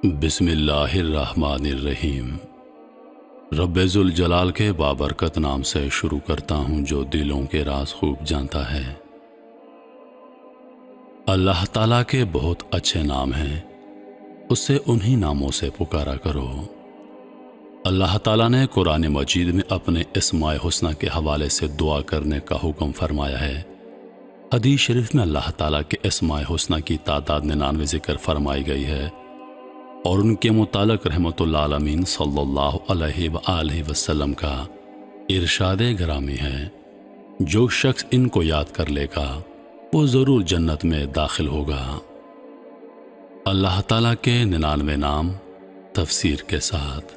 بسم اللہ الرحمن الرحیم۔ رب ذوالجلال کے بابرکت نام سے شروع کرتا ہوں جو دلوں کے راز خوب جانتا ہے۔ اللہ تعالیٰ کے بہت اچھے نام ہیں، اس سے انہی ناموں سے پکارا کرو۔ اللہ تعالیٰ نے قرآن مجید میں اپنے اسماء حسنی کے حوالے سے دعا کرنے کا حکم فرمایا ہے۔ حدیث شریف میں اللہ تعالیٰ کے اسماء حسنی کی تعداد 99 ذکر فرمائی گئی ہے، اور ان کے متعلق رحمت اللہ عالمین صلی اللہ علیہ وآلہ وسلم کا ارشاد گرامی ہے، جو شخص ان کو یاد کر لے گا وہ ضرور جنت میں داخل ہوگا۔ اللہ تعالیٰ کے 99 نام تفسیر کے ساتھ۔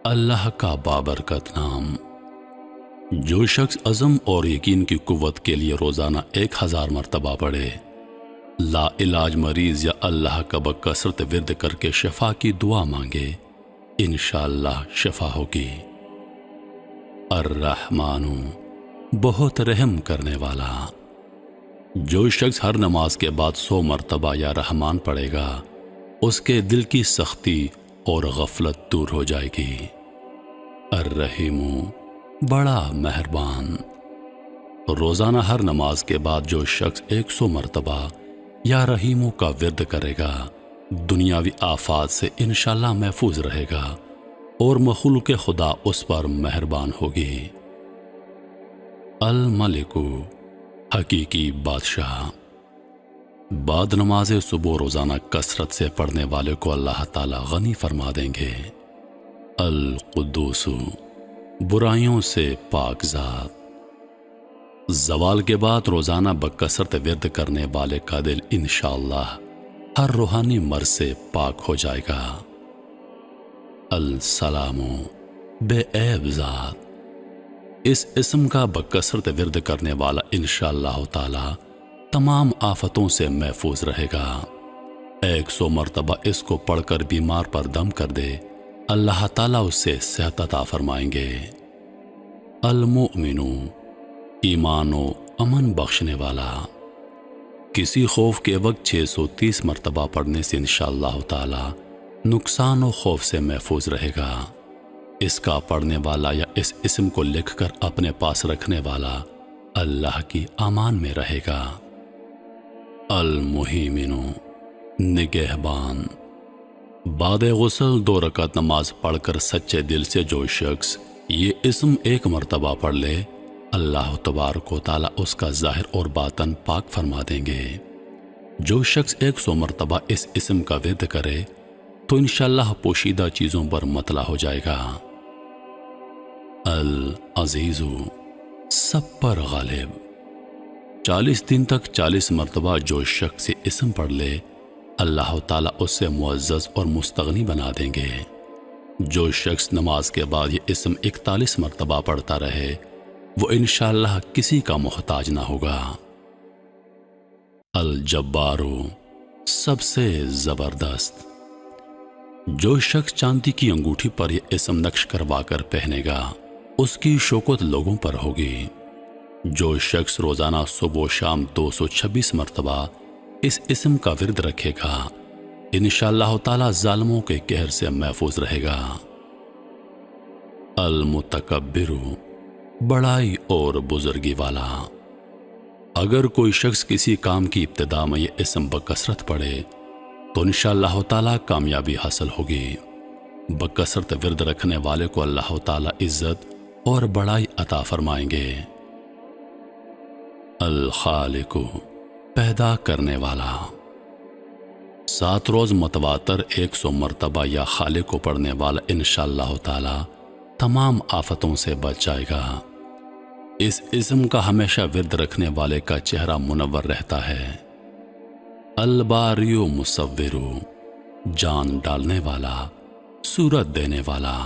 اللہ کا بابرکت نام۔ جو شخص عزم اور یقین کی قوت کے لیے روزانہ 1000 مرتبہ پڑھے، لا علاج مریض یا اللہ کا بکثرت ورد کر کے شفا کی دعا مانگے، انشاءاللہ شفا ہوگی۔ الرحمن، بہت رحم کرنے والا۔ جو شخص ہر نماز کے بعد 100 مرتبہ یا رحمان پڑھے گا، اس کے دل کی سختی اور غفلت دور ہو جائے گی۔ الرحیم، بڑا مہربان۔ روزانہ ہر نماز کے بعد جو شخص 100 مرتبہ یا رحیموں کا ورد کرے گا، دنیاوی آفات سے انشاءاللہ محفوظ رہے گا اور مخلوق خدا اس پر مہربان ہوگی۔ الملک، حقیقی بادشاہ۔ بعد نماز صبح روزانہ کثرت سے پڑھنے والے کو اللہ تعالی غنی فرما دیں گے۔ القدوس، برائیوں سے پاک ذات۔ زوال کے بعد روزانہ بکثرت ورد کرنے والے کا دل انشاءاللہ ہر روحانی مرض سے پاک ہو جائے گا۔ السلام، بے عیب ذات۔ اس اسم کا بکثرت ورد کرنے والا انشاءاللہ تعالی تمام آفتوں سے محفوظ رہے گا۔ 100 مرتبہ اس کو پڑھ کر بیمار پر دم کر دے، اللہ تعالیٰ اس سے صحت عطا فرمائیں گے۔ المؤمن، ایمان و امن بخشنے والا۔ کسی خوف کے وقت 630 مرتبہ پڑھنے سے انشاءاللہ تعالی نقصان و خوف سے محفوظ رہے گا۔ اس کا پڑھنے والا یا اس اسم کو لکھ کر اپنے پاس رکھنے والا اللہ کی امان میں رہے گا۔ المہیمن، نگہبان۔ بعد غسل 2 رکعت نماز پڑھ کر سچے دل سے جو شخص یہ اسم 1 مرتبہ پڑھ لے، اللہ تبارک و تعالی اس کا ظاہر اور باطن پاک فرما دیں گے۔ جو شخص 100 مرتبہ اس اسم کا ورد کرے تو انشاءاللہ پوشیدہ چیزوں پر مطلع ہو جائے گا۔ العزیز، سب پر غالب۔ 40 دن تک 40 مرتبہ جو شخص یہ اسم پڑھ لے، اللہ تعالیٰ اس سے معزز اور مستغنی بنا دیں گے۔ جو شخص نماز کے بعد یہ اسم 41 مرتبہ پڑھتا رہے، وہ انشاءاللہ کسی کا محتاج نہ ہوگا۔ الجبار، سب سے زبردست۔ جو شخص چاندی کی انگوٹھی پر یہ اسم نقش کروا کر پہنے گا، اس کی شوکت لوگوں پر ہوگی۔ جو شخص روزانہ صبح و شام 226 مرتبہ اس اسم کا ورد رکھے گا، انشاءاللہ تعالی ظالموں کے قہر سے محفوظ رہے گا۔ المتکبر، بڑائی اور بزرگی والا۔ اگر کوئی شخص کسی کام کی ابتدا میں یہ اسم بکثرت پڑھے تو انشاءاللہ تعالی کامیابی حاصل ہوگی۔ بکثرت ورد رکھنے والے کو اللہ تعالی عزت اور بڑائی عطا فرمائیں گے۔ الخالق، پیدا کرنے والا۔ 7 روز متواتر 100 مرتبہ یا خالق کو پڑھنے والا انشاءاللہ تعالی تمام آفتوں سے بچ جائے گا۔ اس اسم کا ہمیشہ ورد رکھنے والے کا چہرہ منور رہتا ہے۔ الباری مصور، جان ڈالنے والا، صورت دینے والا۔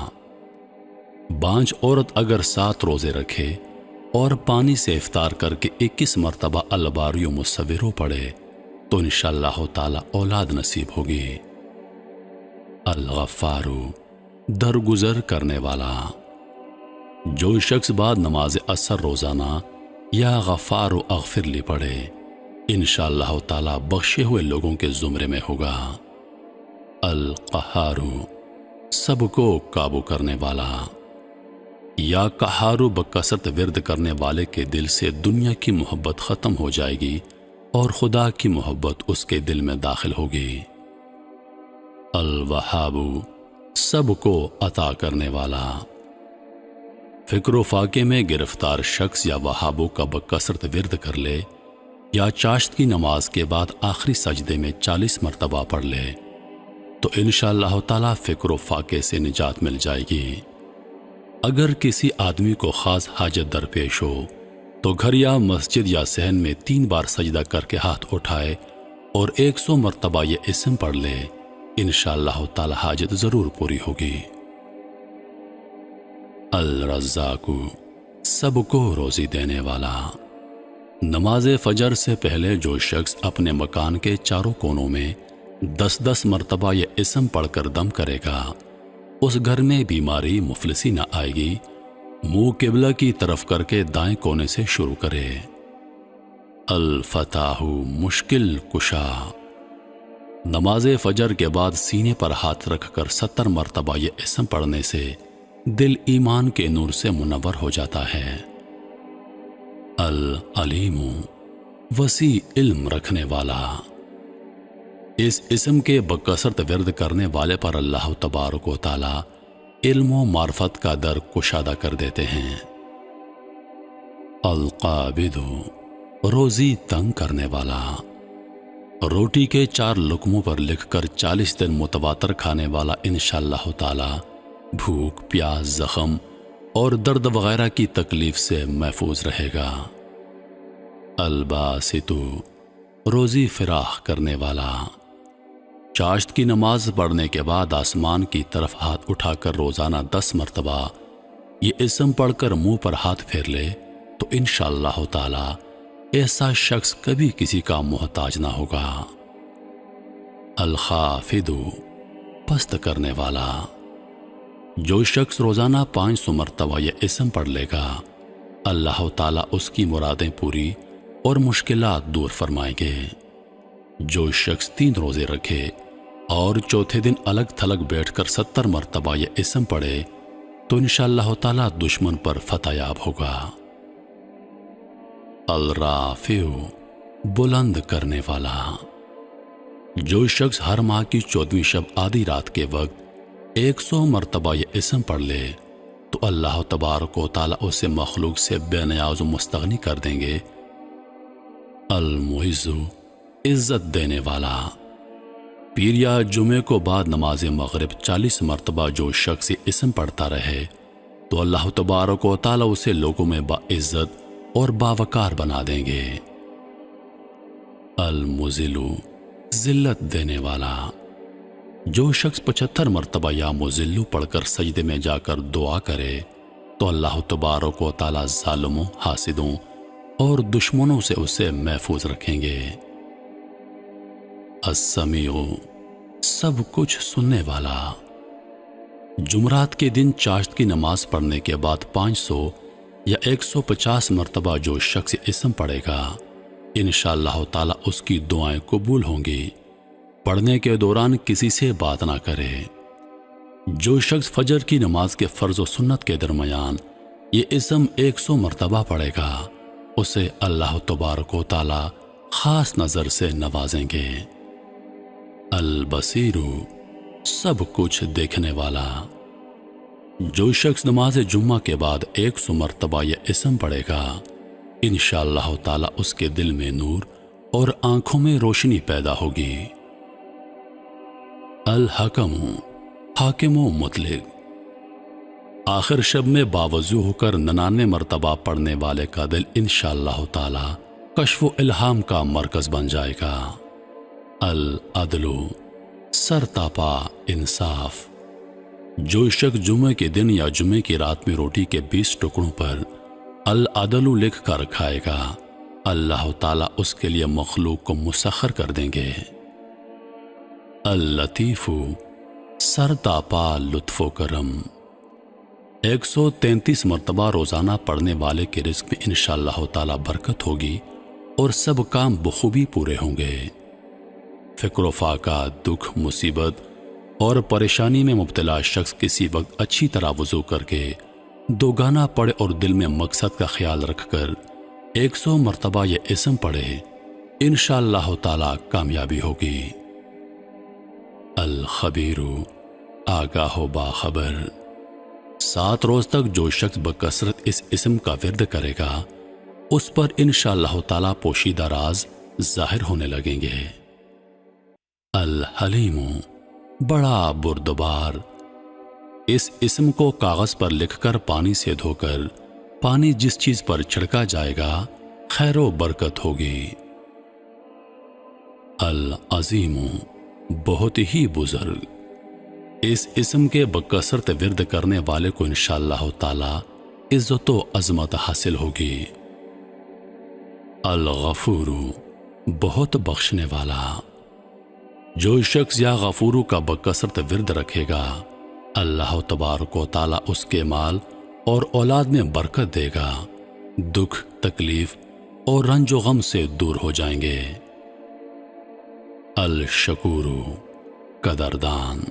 بانجھ عورت اگر 7 روزے رکھے اور پانی سے افطار کر کے 21 مرتبہ الباری مصور پڑھے تو انشاءاللہ تعالی اولاد نصیب ہوگی۔ الغفار، درگزر کرنے والا۔ جو شخص بعد نماز عصر روزانہ یا غفار و اغفر لی پڑھے، انشاءاللہ تعالی بخشے ہوئے لوگوں کے زمرے میں ہوگا۔ القہارو، سب کو قابو کرنے والا۔ یا قہارو بکثرت ورد کرنے والے کے دل سے دنیا کی محبت ختم ہو جائے گی اور خدا کی محبت اس کے دل میں داخل ہوگی۔ الوہابو، سب کو عطا کرنے والا۔ فکر و فاقے میں گرفتار شخص یا وہابو کا بکثرت ورد کر لے یا چاشت کی نماز کے بعد آخری سجدے میں 40 مرتبہ پڑھ لے تو انشاءاللہ تعالی فکر و فاقے سے نجات مل جائے گی۔ اگر کسی آدمی کو خاص حاجت درپیش ہو تو گھر یا مسجد یا صحن میں 3 بار سجدہ کر کے ہاتھ اٹھائے اور 100 مرتبہ یہ اسم پڑھ لے، انشاءاللہ تعالی حاجت ضرور پوری ہوگی۔ الرزاق، سب کو روزی دینے والا۔ نماز فجر سے پہلے جو شخص اپنے مکان کے چاروں کونوں میں 10 مرتبہ یہ اسم پڑھ کر دم کرے گا، اس گھر میں بیماری مفلسی نہ آئے گی۔ منہ قبلہ کی طرف کر کے دائیں کونے سے شروع کرے۔ الفتاح، مشکل کشا۔ نماز فجر کے بعد سینے پر ہاتھ رکھ کر 70 مرتبہ یہ اسم پڑھنے سے دل ایمان کے نور سے منور ہو جاتا ہے۔ العلیم، وسیع علم رکھنے والا۔ اس اسم کے بکثرت ورد کرنے والے پر اللہ تبارک و تعالی علم و معرفت کا در کشادہ کر دیتے ہیں۔ القابض، روزی تنگ کرنے والا۔ روٹی کے 4 لقموں پر لکھ کر 40 دن متواتر کھانے والا انشاءاللہ تعالی بھوک، پیاس، زخم اور درد وغیرہ کی تکلیف سے محفوظ رہے گا۔ الباسط، روزی فراخ کرنے والا۔ چاشت کی نماز پڑھنے کے بعد آسمان کی طرف ہاتھ اٹھا کر روزانہ 10 مرتبہ یہ اسم پڑھ کر منہ پر ہاتھ پھیر لے تو انشاءاللہ تعالی ایسا شخص کبھی کسی کا محتاج نہ ہوگا۔ الخافض، پست کرنے والا۔ جو شخص روزانہ 500 مرتبہ یہ اسم پڑھ لے گا، اللہ تعالیٰ اس کی مرادیں پوری اور مشکلات دور فرمائیں گے۔ جو شخص 3 روزے رکھے اور چوتھے دن الگ تھلگ بیٹھ کر 70 مرتبہ یہ اسم پڑھے تو انشاءاللہ تعالیٰ دشمن پر فتح یاب ہوگا۔ الرافع، بلند کرنے والا۔ جو شخص ہر ماہ کی 14ویں شب آدھی رات کے وقت 100 مرتبہ یہ اسم پڑھ لے تو اللہ تبارک و تعالیٰ اسے مخلوق سے بے نیاز و مستغنی کر دیں گے۔ المعز، عزت دینے والا۔ پیر یا جمعے کو بعد نماز مغرب 40 مرتبہ جو شخص یہ اسم پڑھتا رہے تو اللہ تبارک و تعالیٰ اسے لوگوں میں باعزت اور باوقار بنا دیں گے۔ المذل، ذلت دینے والا۔ جو شخص 75 مرتبہ یا مذل پڑھ کر سجدے میں جا کر دعا کرے تو اللہ تبارک و تعالیٰ ظالموں، حاسدوں اور دشمنوں سے اسے محفوظ رکھیں گے۔ السمیع، سب کچھ سننے والا۔ جمعرات کے دن چاشت کی نماز پڑھنے کے بعد 500 یا 150 مرتبہ جو شخص اسم پڑھے گا انشاءاللہ تعالیٰ اس کی دعائیں قبول ہوں گی۔ پڑھنے کے دوران کسی سے بات نہ کرے۔ جو شخص فجر کی نماز کے فرض و سنت کے درمیان یہ اسم 100 مرتبہ پڑھے گا اسے اللہ تبارک و تعالیٰ خاص نظر سے نوازیں گے۔ البصیر، سب کچھ دیکھنے والا۔ جو شخص نماز جمعہ کے بعد 100 مرتبہ یہ اسم پڑھے گا انشاءاللہ تعالیٰ اس کے دل میں نور اور آنکھوں میں روشنی پیدا ہوگی۔ الحکم، حاکم و مطلق۔ آخر شب میں باوضو ہو کر 99 مرتبہ پڑھنے والے کا دل انشاءاللہ تعالیٰ کشف و الہام کا مرکز بن جائے گا۔ العدل، سر تاپا انصاف۔ جو شخص جمعے کے دن یا جمعے کی رات میں روٹی کے 20 ٹکڑوں پر العدل لکھ کر کھائے گا اللہ تعالیٰ اس کے لیے مخلوق کو مسخر کر دیں گے۔ اللطیف، سر تاپا لطف و کرم۔ 133 مرتبہ روزانہ پڑھنے والے کے رزق میں انشاءاللہ تعالیٰ برکت ہوگی اور سب کام بخوبی پورے ہوں گے۔ فکر و فاقہ، دکھ، مصیبت اور پریشانی میں مبتلا شخص کسی وقت اچھی طرح وضو کر کے دوگانا پڑھے اور دل میں مقصد کا خیال رکھ کر 100 مرتبہ یہ اسم پڑھے، انشاءاللہ تعالی کامیابی ہوگی۔ الخبیر، آگاہ و باخبر۔ 7 روز تک جو شخص بکثرت اس اسم کا ورد کرے گا اس پر انشاءاللہ تعالی پوشیدہ راز ظاہر ہونے لگیں گے۔ الحلیم، بڑا بردبار۔ اس اسم کو کاغذ پر لکھ کر پانی سے دھو کر پانی جس چیز پر چھڑکا جائے گا خیر و برکت ہوگی۔ العظیم، بہت ہی بزرگ۔ اس اسم کے بکثرت ورد کرنے والے کو انشاءاللہ تعالی عزت و عظمت حاصل ہوگی۔ الغفور، بہت بخشنے والا۔ جو شخص یا غفورو کا بکثرت ورد رکھے گا اللہ تبارک و تعالی اس کے مال اور اولاد میں برکت دے گا، دکھ، تکلیف اور رنج و غم سے دور ہو جائیں گے۔ الشکور، قدردان۔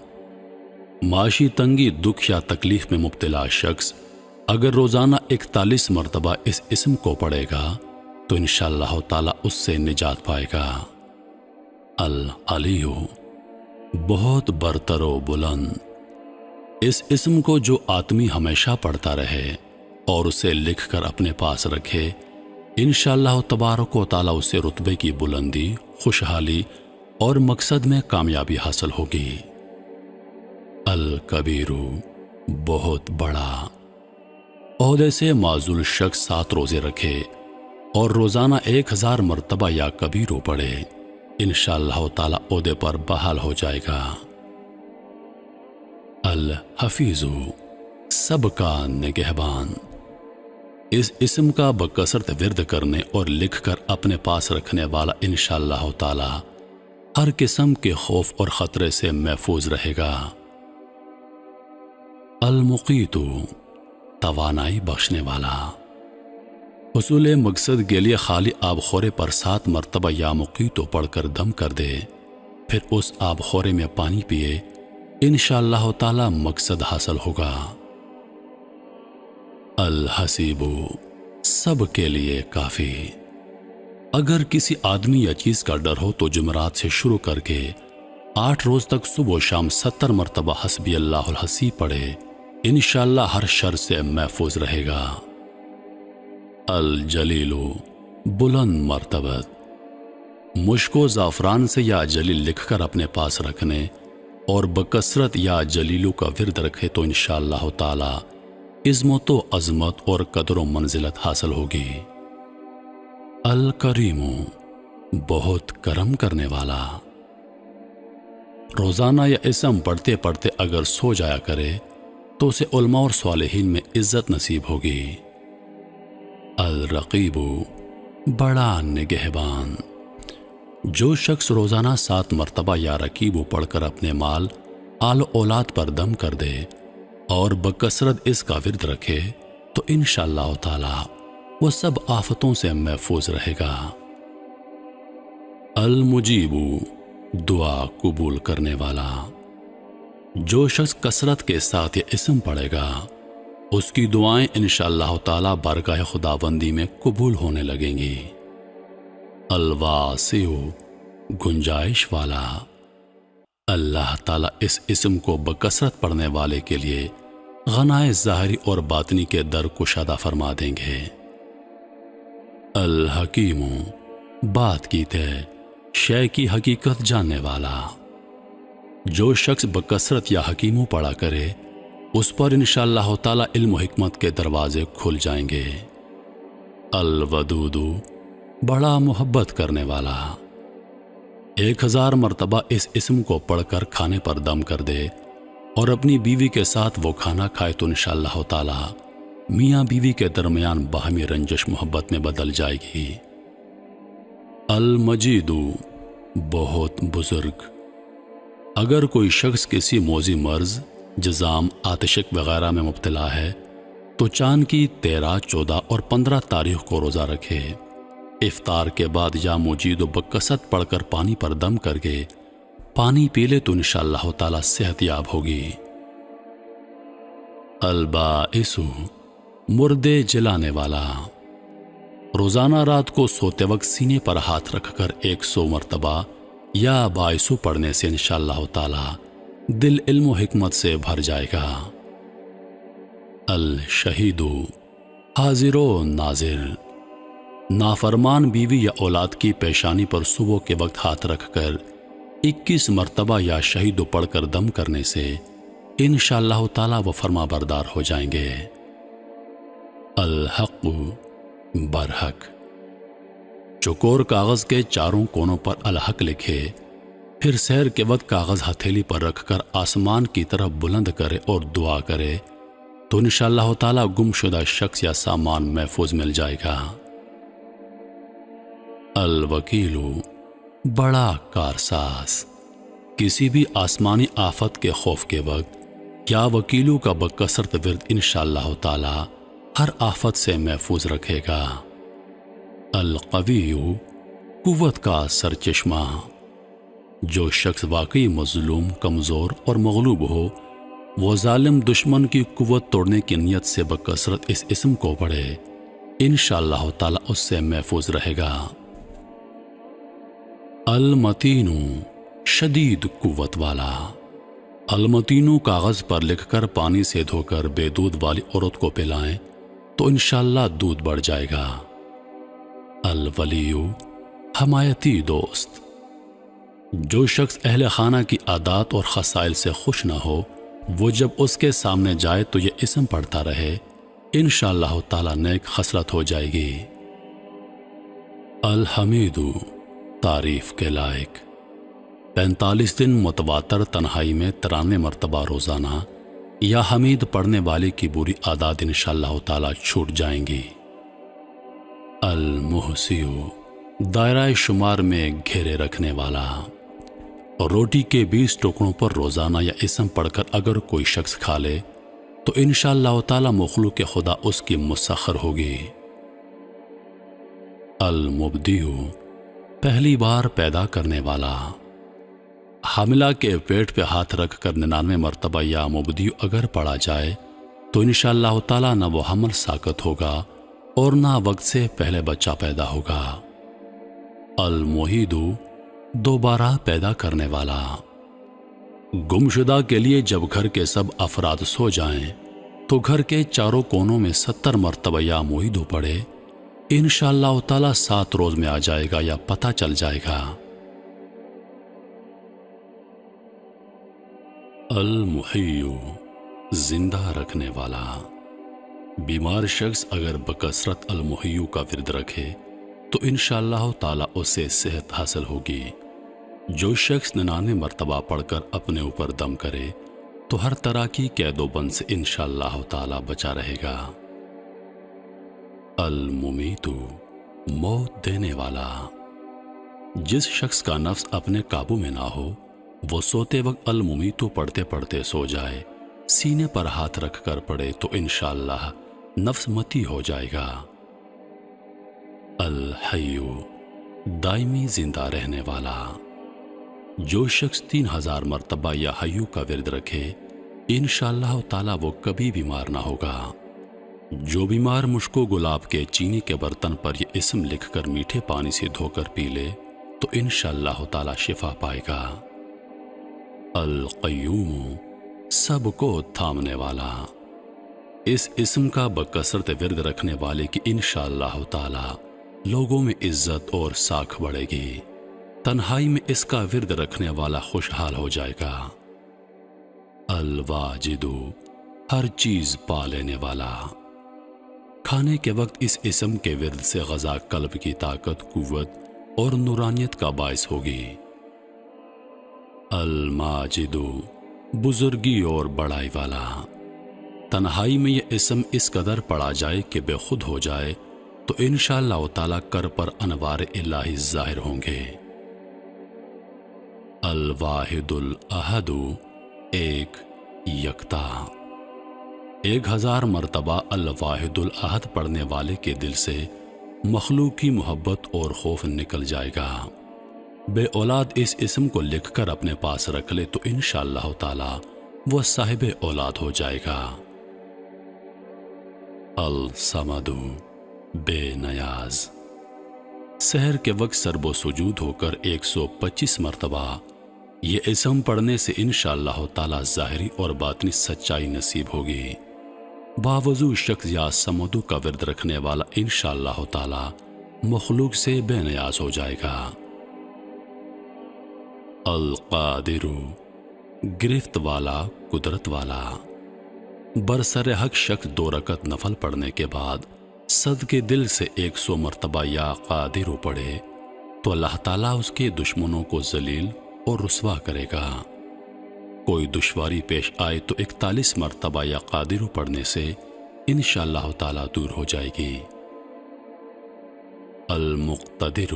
معاشی تنگی، دکھ یا تکلیف میں مبتلا شخص اگر روزانہ 41 مرتبہ اس اسم کو پڑھے گا تو انشاءاللہ تعالی اس سے نجات پائے گا۔ العلی، بہت برتر و بلند۔ اس اسم کو جو آدمی ہمیشہ پڑھتا رہے اور اسے لکھ کر اپنے پاس رکھے انشاءاللہ تبارک و تعالی اسے رتبے کی بلندی، خوشحالی اور مقصد میں کامیابی حاصل ہوگی۔ الکبیر، بہت بڑا۔ عہدے سے معزول شخص 7 روزے رکھے اور روزانہ 1000 مرتبہ یا کبیرو پڑھے انشاءاللہ تعالی عہدے پر بحال ہو جائے گا۔ الحفیظ، سب کا نگہبان۔ اس اسم کا بکثرت ورد کرنے اور لکھ کر اپنے پاس رکھنے والا انشاءاللہ تعالی ہر قسم کے خوف اور خطرے سے محفوظ رہے گا۔ المقیت، توانائی بخشنے والا۔ حصول مقصد کے لیے خالی آب خورے پر 7 مرتبہ یا مقیتو پڑھ کر دم کر دے، پھر اس آب خورے میں پانی پیے، انشاءاللہ تعالی مقصد حاصل ہوگا۔ الحسیب، سب کے لیے کافی۔ اگر کسی آدمی یا چیز کا ڈر ہو تو جمعرات سے شروع کر کے 8 روز تک صبح و شام 70 مرتبہ حسبی اللہ الحسیب پڑھے، انشاءاللہ ہر شر سے محفوظ رہے گا۔ الجلیل، بلند مرتبت۔ مشک و زعفران سے یا جلیل لکھ کر اپنے پاس رکھنے اور بکثرت یا جلیلو کا ورد رکھے تو انشاءاللہ تعالی عظمت و عظمت اور قدر و منزلت حاصل ہوگی۔ الکریم، بہت کرم کرنے والا۔ روزانہ یا اسم پڑھتے پڑھتے اگر سو جایا کرے تو اسے علماء اور صالحین میں عزت نصیب ہوگی۔ الرقیب، بڑا نگہبان۔ جو شخص روزانہ 7 مرتبہ یا رقیب پڑھ کر اپنے مال، آل و اولاد پر دم کر دے اور بکثرت اس کا ورد رکھے تو انشاءاللہ تعالی وہ سب آفتوں سے محفوظ رہے گا۔ المجیب، دعا قبول کرنے والا۔ جو شخص کثرت کے ساتھ یہ اسم پڑھے گا اس کی دعائیں انشاءاللہ تعالی بارگاہ خداوندی میں قبول ہونے لگیں گی۔ الواسع، گنجائش والا۔ اللہ تعالی اس اسم کو بکثرت پڑھنے والے کے لیے غنائے ظاہری اور باطنی کے در کشادہ فرما دیں گے۔ الحکیم، بات کی طے، شے کی حقیقت جاننے والا۔ جو شخص بکثرت یا حکیموں پڑھا کرے اس پر انشاءاللہ تعالی علم و حکمت کے دروازے کھل جائیں گے۔ الودود، بڑا محبت کرنے والا۔ 1000 مرتبہ اس اسم کو پڑھ کر کھانے پر دم کر دے اور اپنی بیوی کے ساتھ وہ کھانا کھائے تو انشاءاللہ تعالی میاں بیوی کے درمیان باہمی رنجش محبت میں بدل جائے گی۔ المجید، بہت بزرگ۔ اگر کوئی شخص کسی موذی مرض، جزام، آتشک وغیرہ میں مبتلا ہے تو چاند کی 13، 14 اور 15 تاریخ کو روزہ رکھے افطار کے بعد یا مجید و بکثرت پڑھ کر پانی پر دم کر کے پانی پی لے تو انشاءاللہ تعالی صحت یاب ہوگی۔ البائس، مردے جلانے والا، روزانہ رات کو سوتے وقت سینے پر ہاتھ رکھ کر 100 مرتبہ یا بائسو پڑھنے سے انشاءاللہ تعالی دل علم و حکمت سے بھر جائے گا۔ الشہید، حاضر و ناظر، نافرمان بیوی یا اولاد کی پیشانی پر صبح کے وقت ہاتھ رکھ کر 21 مرتبہ یا شہید پڑھ کر دم کرنے سے انشاءاللہ تعالی وہ فرما بردار ہو جائیں گے۔ الحق، برحق، چوکور کاغذ کے چاروں کونوں پر الحق لکھے، پھر سحر کے وقت کاغذ ہتھیلی پر رکھ کر آسمان کی طرف بلند کرے اور دعا کرے تو انشاءاللہ تعالی گم شدہ شخص یا سامان محفوظ مل جائے گا۔ الوکیل، بڑا کارساز، کسی بھی آسمانی آفت کے خوف کے وقت یا وکیلوں کا بکثرت ورد انشاءاللہ تعالی ہر آفت سے محفوظ رکھے گا۔ القوی، قوت کا سرچشمہ، جو شخص واقعی مظلوم، کمزور اور مغلوب ہو وہ ظالم دشمن کی قوت توڑنے کی نیت سے بکثرت اس اسم کو پڑھے، انشاءاللہ تعالی اس سے محفوظ رہے گا۔ المتین، شدید قوت والا، المتینو کاغذ پر لکھ کر پانی سے دھو کر بے دودھ والی عورت کو پلائیں تو انشاءاللہ دودھ بڑھ جائے گا۔ الولی، حمایتی دوست، جو شخص اہل خانہ کی عادات اور خصائل سے خوش نہ ہو وہ جب اس کے سامنے جائے تو یہ اسم پڑھتا رہے، انشاءاللہ تعالی نیک خصلت ہو جائے گی۔ الحمید، تعریف کے لائق، 45 دن متواتر تنہائی میں 93 مرتبہ روزانہ یا حمید پڑھنے والے کی بری عادات انشاءاللہ تعالی چھوٹ جائیں گی۔ المحسی، دائرہ شمار میں گھیرے رکھنے والا، روٹی کے 20 ٹکڑوں پر روزانہ یا اسم پڑھ کر اگر کوئی شخص کھا لے تو انشاءاللہ تعالی مخلوق خدا اس کی مسخر ہوگی۔ المبدی، پہلی بار پیدا کرنے والا، حاملہ کے پیٹ پہ ہاتھ رکھ کر 99 مرتبہ یا مبدی اگر پڑھا جائے تو انشاءاللہ تعالی نہ وہ حمل ساقط ہوگا اور نہ وقت سے پہلے بچہ پیدا ہوگا۔ المعید، دوبارہ پیدا کرنے والا، گمشدہ کے لیے جب گھر کے سب افراد سو جائیں تو گھر کے چاروں کونوں میں 70 مرتبہ یا معیدو پڑھے، انشاءاللہ تعالی 7 روز میں آ جائے گا یا پتہ چل جائے گا۔ المحی، زندہ رکھنے والا، بیمار شخص اگر بکثرت المحیو کا ورد رکھے تو انشاءاللہ تعالی اسے صحت حاصل ہوگی۔ جو شخص 99 مرتبہ پڑھ کر اپنے اوپر دم کرے تو ہر طرح کی قید و بند سے انشاءاللہ تعالی بچا رہے گا۔ الممیت، موت دینے والا، جس شخص کا نفس اپنے قابو میں نہ ہو وہ سوتے وقت الممیتو پڑھتے پڑھتے سو جائے، سینے پر ہاتھ رکھ کر پڑھے تو انشاءاللہ نفس متی ہو جائے گا۔ الحی، دائمی زندہ رہنے والا، جو شخص 3000 مرتبہ یا حیو کا ورد رکھے انشاءاللہ تعالی وہ کبھی بیمار نہ ہوگا۔ جو بیمار مشک و گلاب کے چینی کے برتن پر یہ اسم لکھ کر میٹھے پانی سے دھو کر پی لے تو انشاءاللہ تعالی شفا پائے گا۔ القیوم، سب کو تھامنے والا، اس اسم کا بکثرت ورد رکھنے والے کی انشاءاللہ تعالی لوگوں میں عزت اور ساکھ بڑھے گی، تنہائی میں اس کا ورد رکھنے والا خوشحال ہو جائے گا۔ الواجد، ہر چیز پا لینے والا، کھانے کے وقت اس اسم کے ورد سے غذا قلب کی طاقت، قوت اور نورانیت کا باعث ہوگی۔ الماجد، بزرگی اور بڑائی والا، تنہائی میں یہ اسم اس قدر پڑھا جائے کہ بے خود ہو جائے تو انشاءاللہ تعالی کر پر انوار الہی ظاہر ہوں گے۔ الواحد الاحد، ایک یکتا، 1000 مرتبہ الواحد الاحد پڑھنے والے کے دل سے مخلوق کی محبت اور خوف نکل جائے گا۔ بے اولاد اس اسم کو لکھ کر اپنے پاس رکھ لے تو انشاءاللہ تعالی وہ صاحب اولاد ہو جائے گا۔ الصمد، بے نیاز۔ سحر کے وقت سرب و سجود ہو کر 125 مرتبہ یہ اسم پڑھنے سے انشاءاللہ تعالی ظاہری اور باطنی سچائی نصیب ہوگی۔ باوضو شخص یا سمدو کا ورد رکھنے والا انشاءاللہ تعالی مخلوق سے بے نیاز ہو جائے گا۔ القادر، گرفت والا، قدرت والا۔ برسر حق شخص 2 رکعت نفل پڑھنے کے بعد صدقے دل سے 100 مرتبہ یا قادر پڑھے تو اللہ تعالیٰ اس کے دشمنوں کو ذلیل اور رسوا کرے گا۔ کوئی دشواری پیش آئے تو 41 مرتبہ یا قادر پڑھنے سے انشاءاللہ تعالیٰ دور ہو جائے گی۔ المقتدر،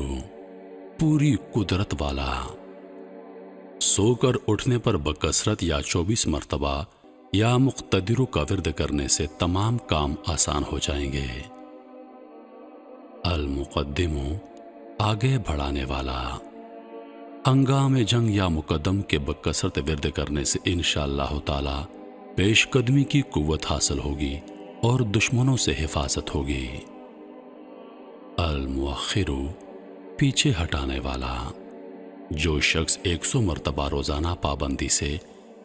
پوری قدرت والا۔ سو کر اٹھنے پر بکثرت یا 24 مرتبہ یا مقتدر کا ورد کرنے سے تمام کام آسان ہو جائیں گے۔ المقدم، آگے بڑھانے والا۔ ہنگام جنگ یا مقدم کے بکثرت ورد کرنے سے انشاءاللہ تعالی پیش قدمی کی قوت حاصل ہوگی اور دشمنوں سے حفاظت ہوگی۔ المؤخر، پیچھے ہٹانے والا۔ جو شخص 100 مرتبہ روزانہ پابندی سے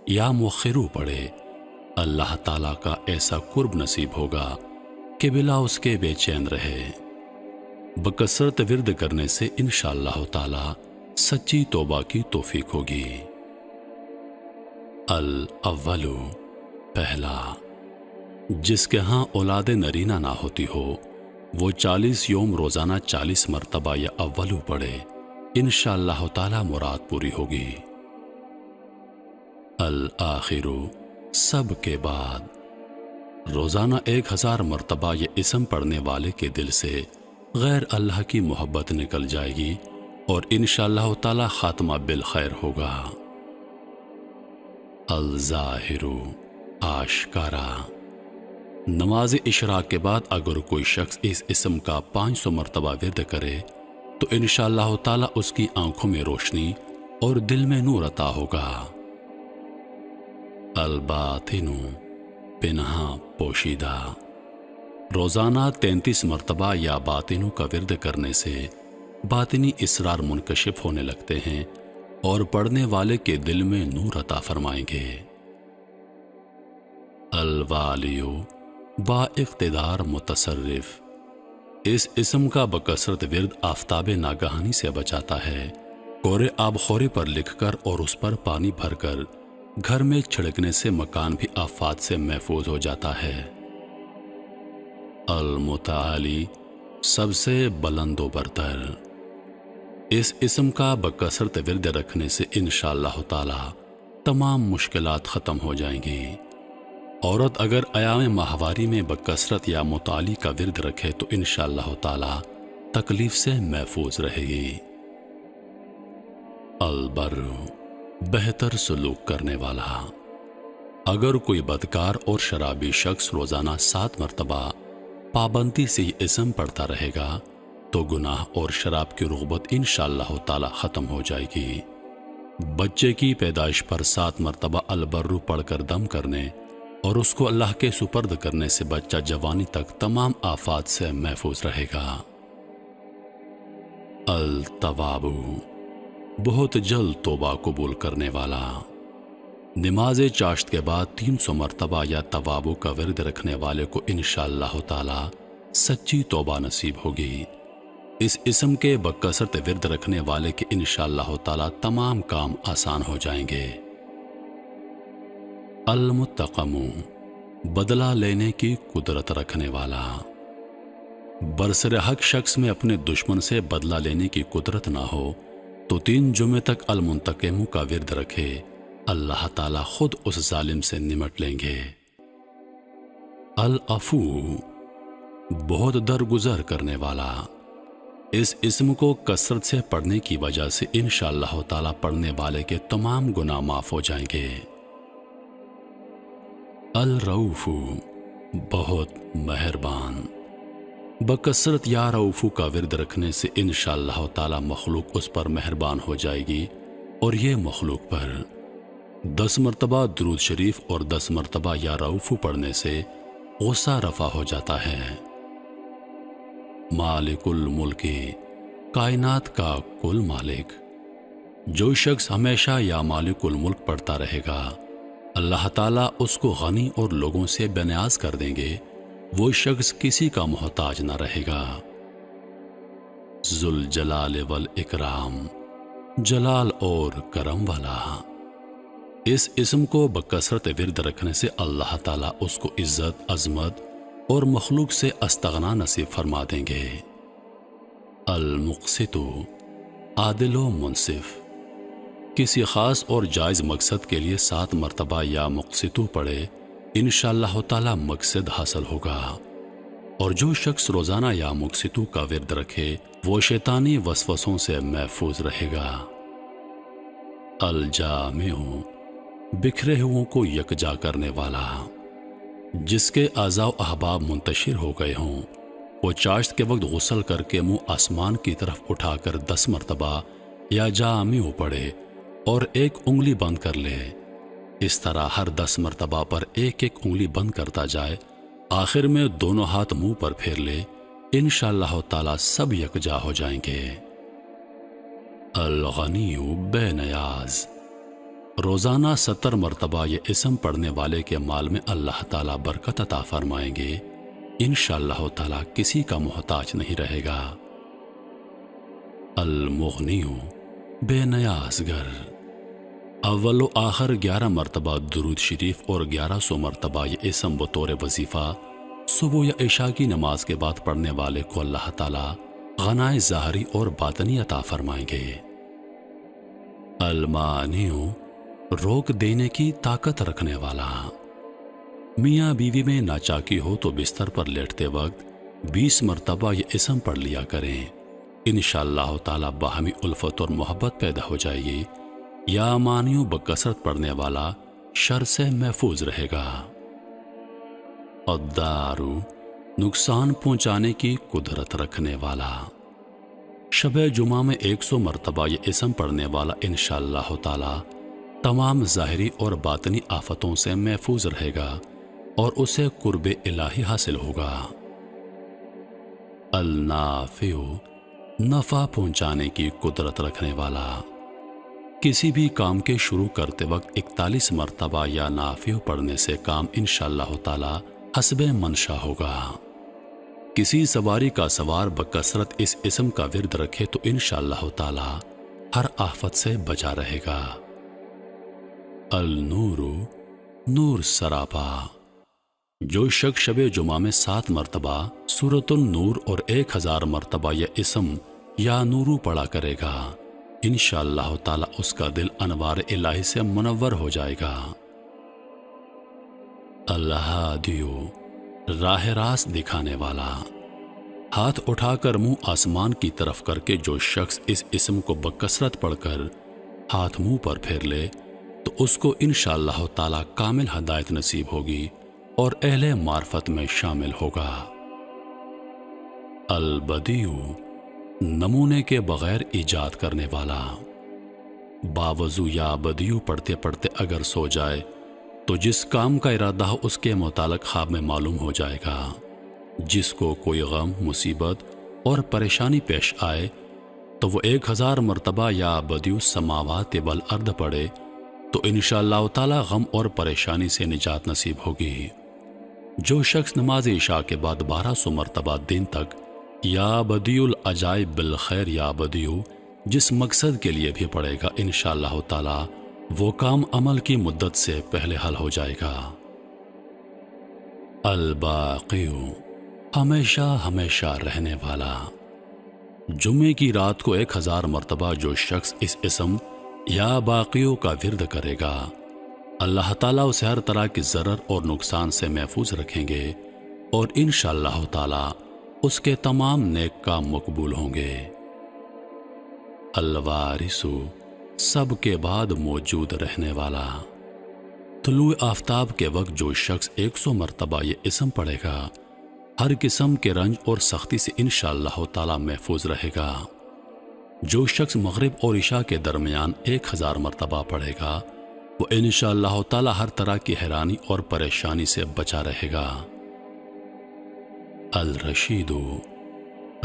یا مؤخرو پڑھے اللہ تعالیٰ کا ایسا قرب نصیب ہوگا کہ بلا اس کے بے چین رہے۔ بکثرت ورد کرنے سے انشاءاللہ تعالی سچی توبہ کی توفیق ہوگی۔ الاول، پہلا۔ جس کے ہاں اولاد نرینہ نہ ہوتی ہو وہ 40 یوم روزانہ 40 مرتبہ یا اولو پڑھے انشاءاللہ تعالی مراد پوری ہوگی۔ الآخر، سب کے بعد۔ روزانہ 1000 مرتبہ یہ اسم پڑھنے والے کے دل سے غیر اللہ کی محبت نکل جائے گی اور انشاءاللہ تعالی خاتمہ بالخیر ہوگا۔ الظاہر، آشکارا۔ نماز اشراق کے بعد اگر کوئی شخص اس اسم کا 500 مرتبہ ورد کرے تو انشاءاللہ تعالی اس کی آنکھوں میں روشنی اور دل میں نور عطا ہوگا۔ الباطن، پنہاں، پوشیدہ۔ روزانہ 33 مرتبہ یا باطنوں کا ورد کرنے سے باطنی اسرار منکشف ہونے لگتے ہیں اور پڑھنے والے کے دل میں نور عطا فرمائیں گے۔ الوالیو، با اقتدار، متصرف۔ اس اسم کا بکثرت ورد آفتاب ناگہانی سے بچاتا ہے۔ کورے آب خورے پر لکھ کر اور اس پر پانی بھر کر گھر میں چھڑکنے سے مکان بھی آفات سے محفوظ ہو جاتا ہے۔ المتعالی، سب سے بلند و برتر۔ اس اسم کا بکثرت ورد رکھنے سے انشاءاللہ تعالی تمام مشکلات ختم ہو جائیں گی۔ عورت اگر ایام ماہواری میں بکثرت یا متعالی کا ورد رکھے تو انشاءاللہ تعالی تکلیف سے محفوظ رہے گی۔ البر، بہتر سلوک کرنے والا۔ اگر کوئی بدکار اور شرابی شخص روزانہ 7 مرتبہ پابندی سے یہ اسم پڑھتا رہے گا تو گناہ اور شراب کی رغبت انشاءاللہ تعالی ختم ہو جائے گی۔ بچے کی پیدائش پر 7 مرتبہ البر پڑھ کر دم کرنے اور اس کو اللہ کے سپرد کرنے سے بچہ جوانی تک تمام آفات سے محفوظ رہے گا۔ التواب، بہت جلد توبہ قبول کرنے والا۔ نماز چاشت کے بعد 300 مرتبہ یا توابو کا ورد رکھنے والے کو انشاءاللہ تعالی سچی توبہ نصیب ہوگی۔ اس اسم کے بکثرت ورد رکھنے والے کے انشاءاللہ تعالی تمام کام آسان ہو جائیں گے۔ المنتقم، بدلہ لینے کی قدرت رکھنے والا۔ برسر حق شخص میں اپنے دشمن سے بدلہ لینے کی قدرت نہ ہو تو 3 جمعے تک المنتقم کا ورد رکھے، اللہ تعالی خود اس ظالم سے نمٹ لیں گے۔ العفو، بہت درگزر کرنے والا۔ اس اسم کو کثرت سے پڑھنے کی وجہ سے انشاءاللہ تعالی پڑھنے والے کے تمام گناہ معاف ہو جائیں گے۔ الرؤوف، بہت مہربان۔ بکثرت یا رؤوف کا ورد رکھنے سے انشاءاللہ تعالی مخلوق اس پر مہربان ہو جائے گی، اور یہ مخلوق پر 10 مرتبہ درود شریف اور 10 مرتبہ یا رؤوف پڑھنے سے غصہ رفع ہو جاتا ہے۔ مالک الملک، کائنات کا کل مالک۔ جو شخص ہمیشہ یا مالک الملک پڑھتا رہے گا، اللہ تعالیٰ اس کو غنی اور لوگوں سے بے نیاز کر دیں گے، وہ شخص کسی کا محتاج نہ رہے گا۔ ذوالجلال والاکرام، جلال اور کرم والا۔ اس اسم کو بکثرت ورد رکھنے سے اللہ تعالیٰ اس کو عزت، عظمت اور مخلوق سے استغنا نصیب فرما دیں گے۔ المقسط، عادل و منصف۔ کسی خاص اور جائز مقصد کے لیے 7 مرتبہ یا مقسطو پڑھے، انشاءاللہ تعالی مقصد حاصل ہوگا۔ اور جو شخص روزانہ یا مقسطو کا ورد رکھے، وہ شیطانی وسوسوں سے محفوظ رہے گا۔ الجامع، بکھرے ہوئوں کو یکجا کرنے والا۔ جس کے اعضاء و احباب منتشر ہو گئے ہوں، وہ چاشت کے وقت غسل کر کے منہ آسمان کی طرف اٹھا کر 10 مرتبہ یا جامع پڑھے اور ایک انگلی بند کر لے۔ اس طرح ہر 10 مرتبہ پر ایک ایک انگلی بند کرتا جائے، آخر میں دونوں ہاتھ منہ پر پھیر لے، انشاءاللہ تعالی سب یکجا ہو جائیں گے۔ الغنی، بے نیاز۔ روزانہ 70 مرتبہ یہ اسم پڑھنے والے کے مال میں اللہ تعالیٰ برکت عطا فرمائیں گے، انشاءاللہ تعالیٰ کسی کا محتاج نہیں رہے گا۔ المغنی، بے نیاز گر۔ اول و آخر 11 مرتبہ درود شریف اور 1100 مرتبہ یہ اسم بطور وظیفہ صبح یا عشاء کی نماز کے بعد پڑھنے والے کو اللہ تعالیٰ غنائے ظاہری اور باطنی عطا فرمائیں گے۔ المانع، روک دینے کی طاقت رکھنے والا۔ میاں بیوی میں ناچاکی ہو تو بستر پر لیٹتے وقت 20 مرتبہ یہ اسم پڑھ لیا کریں، انشاءاللہ تعالی باہمی الفت اور محبت پیدا ہو جائے گی۔ یا مانیو بکثرت پڑھنے والا شر سے محفوظ رہے گا۔ الدارو، نقصان پہنچانے کی قدرت رکھنے والا۔ شب جمعہ میں 100 مرتبہ یہ اسم پڑھنے والا انشاءاللہ تعالی تمام ظاہری اور باطنی آفتوں سے محفوظ رہے گا اور اسے قرب الہی حاصل ہوگا۔ النافع، نفع پہنچانے کی قدرت رکھنے والا۔ کسی بھی کام کے شروع کرتے وقت 41 مرتبہ یا نافع پڑھنے سے کام انشاءاللہ تعالی حسب منشا ہوگا۔ کسی سواری کا سوار بکثرت اس اسم کا ورد رکھے تو انشاءاللہ تعالی ہر آفت سے بچا رہے گا۔ النور، نور سراپا۔ جو شخص شب جمعہ میں 7 مرتبہ سورۃ النور اور 1000 مرتبہ یہ اسم یا نورو پڑھا کرے گا، انشاءاللہ تعالی اس کا دل انوار الہی سے منور ہو جائے گا۔ الہادیو، راہ راست دکھانے والا۔ ہاتھ اٹھا کر منہ آسمان کی طرف کر کے جو شخص اس اسم کو بکثرت پڑھ کر ہاتھ منہ پر پھیر لے تو اس کو انشاءاللہ تعالی کامل ہدایت نصیب ہوگی اور اہل معرفت میں شامل ہوگا۔ البدیع، نمونے کے بغیر ایجاد کرنے والا۔ باوضو یا بدیع پڑھتے پڑھتے اگر سو جائے تو جس کام کا ارادہ ہو اس کے متعلق خواب میں معلوم ہو جائے گا۔ جس کو کوئی غم، مصیبت اور پریشانی پیش آئے تو وہ 1000 مرتبہ یا بدیع السماوات والارض پڑھے تو انشاءاللہ تعالی غم اور پریشانی سے نجات نصیب ہوگی۔ جو شخص نماز عشاء کے بعد 1200 مرتبہ دن تک یا بدیع العجائب بالخیر یا بدیع جس مقصد کے لیے بھی پڑھے گا، انشاءاللہ تعالی وہ کام عمل کی مدت سے پہلے حل ہو جائے گا۔ الباقی، ہمیشہ ہمیشہ رہنے والا۔ جمعے کی رات کو 1000 مرتبہ جو شخص اس اسم یا باقیوں کا ورد کرے گا، اللہ تعالیٰ اسے ہر طرح کی ضرر اور نقصان سے محفوظ رکھیں گے اور انشاءاللہ تعالیٰ اس کے تمام نیک کام مقبول ہوں گے۔ الوارث، سب کے بعد موجود رہنے والا۔ طلوع آفتاب کے وقت جو شخص 100 مرتبہ یہ اسم پڑھے گا، ہر قسم کے رنج اور سختی سے انشاءاللہ تعالی محفوظ رہے گا۔ جو شخص مغرب اور عشاء کے درمیان 1000 مرتبہ پڑھے گا وہ انشاءاللہ تعالی ہر طرح کی حیرانی اور پریشانی سے بچا رہے گا۔ الرشید،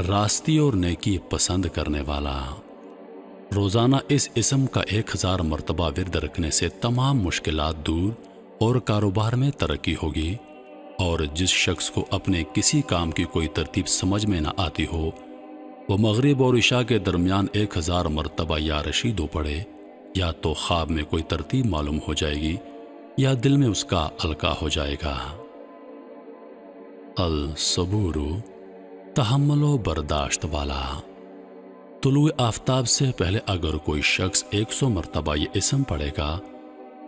راستی اور نیکی پسند کرنے والا۔ روزانہ اس اسم کا 1000 مرتبہ ورد رکھنے سے تمام مشکلات دور اور کاروبار میں ترقی ہوگی، اور جس شخص کو اپنے کسی کام کی کوئی ترتیب سمجھ میں نہ آتی ہو وہ مغرب اور عشاء کے درمیان 1000 مرتبہ یا رشیدو پڑھے، یا تو خواب میں کوئی ترتیب معلوم ہو جائے گی یا دل میں اس کا القاء ہو جائے گا۔ الصبور، تحمل و برداشت والا۔ طلوع آفتاب سے پہلے اگر کوئی شخص 100 مرتبہ یہ اسم پڑھے گا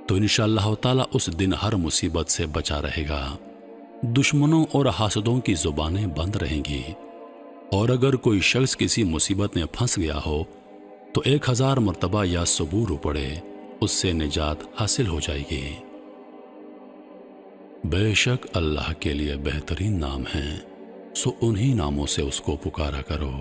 تو انشاءاللہ تعالی اس دن ہر مصیبت سے بچا رہے گا، دشمنوں اور حاسدوں کی زبانیں بند رہیں گی، اور اگر کوئی شخص کسی مصیبت میں پھنس گیا ہو تو 1000 مرتبہ یا صبور پڑھے، اس سے نجات حاصل ہو جائے گی۔ بے شک اللہ کے لیے بہترین نام ہیں، سو انہی ناموں سے اس کو پکارا کرو۔